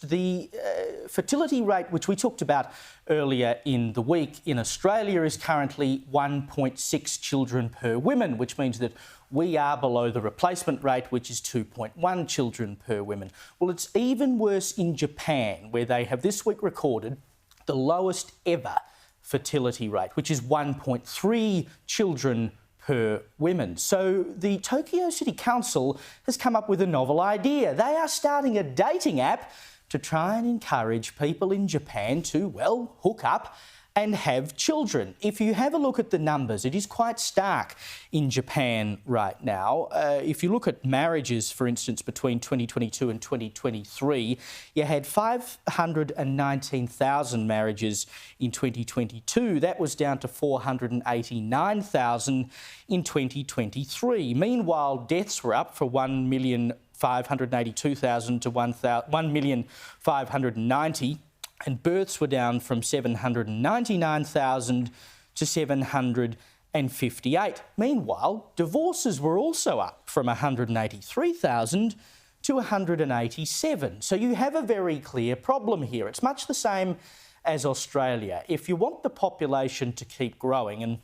The fertility rate, which we talked about earlier in the week in Australia, is currently 1.6 children per woman, which means that we are below the replacement rate, which is 2.1 children per woman. Well, it's even worse in Japan, where they have this week recorded the lowest ever fertility rate, which is 1.3 children per women. So the Tokyo City Council has come up with a novel idea. They are starting a dating app to try and encourage people in Japan to, well, hook up and have children. If you have a look at the numbers, it is quite stark in Japan right now. If you look at marriages, for instance, between 2022 and 2023, you had 519,000 marriages in 2022. That was down to 489,000 in 2023. Meanwhile, deaths were up for 1,582,000 to 1,590,000. And births were down from 799,000 to 758. Meanwhile, divorces were also up from 183,000 to 187. So you have a very clear problem here. It's much the same as Australia. If you want the population to keep growing, and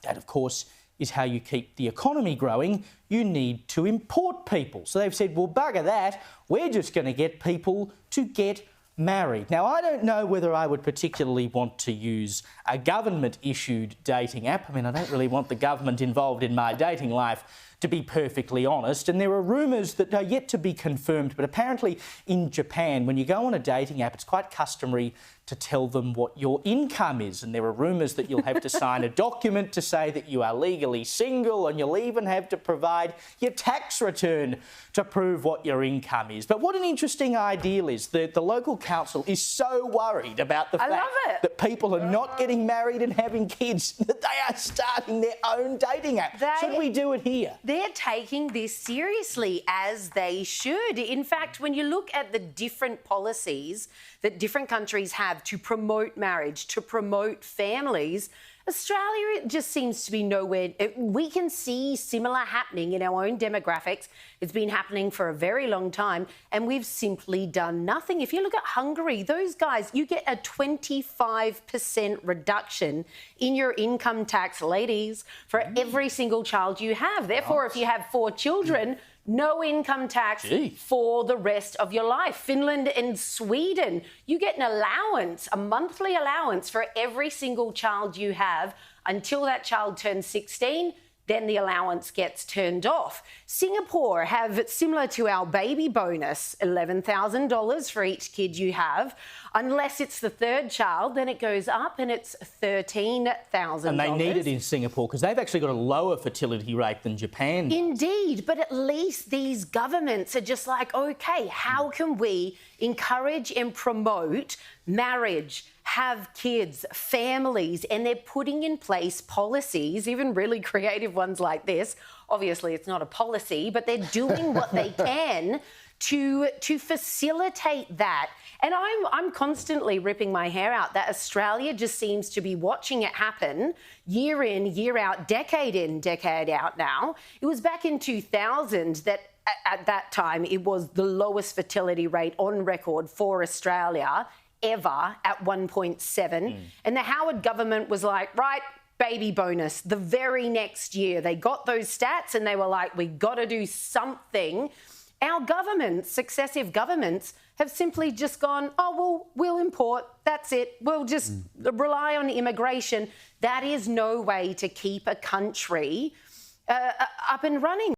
that, of course, is how you keep the economy growing, you need to import people. So they've said, well, bugger that, we're just going to get people to get married. Now, I don't know whether I would particularly want to use a government-issued dating app. I mean, I don't really want the government involved in my dating life, to be perfectly honest. And there are rumours that are yet to be confirmed, but apparently in Japan, when you go on a dating app, it's quite customary to tell them what your income is. And there are rumours that you'll have to sign a document to say that you are legally single, and you'll even have to provide your tax return to prove what your income is. But what an interesting ideal is that the local council is so worried about the fact that people are not getting married and having kids that they are starting their own dating app. Should we do it here? They're taking this seriously, as they should. In fact, when you look at the different policies that different countries have to promote marriage, to promote families, Australia just seems to be nowhere. We can see similar happening in our own demographics. It's been happening for a very long time, and we've simply done nothing. If you look at Hungary, those guys, you get a 25% reduction in your income tax, ladies, for every single child you have. Therefore, if you have 4 children, no income tax for the rest of your life. Finland and Sweden, you get an allowance, a monthly allowance for every single child you have until that child turns 16. Then the allowance gets turned off. Singapore have, similar to our baby bonus, $11,000 for each kid you have. Unless it's the 3rd child, then it goes up and it's $13,000. And they need it in Singapore because they've actually got a lower fertility rate than Japan. Indeed, but at least these governments are just like, OK, how can we encourage and promote marriage, have kids, families, and they're putting in place policies, even really creative ones like this. Obviously, it's not a policy, but they're doing what they can to facilitate that. And I'm constantly ripping my hair out that Australia just seems to be watching it happen year in, year out, decade in, decade out now. It was back in 2000 that at that time it was the lowest fertility rate on record for Australia ever at 1.7. And the Howard government was like, right, baby bonus. The very next year, they got those stats and they were like, we got to do something. Our governments, successive governments, have simply just gone, oh, well, we'll import. That's it. We'll just rely on immigration. That is no way to keep a country up and running.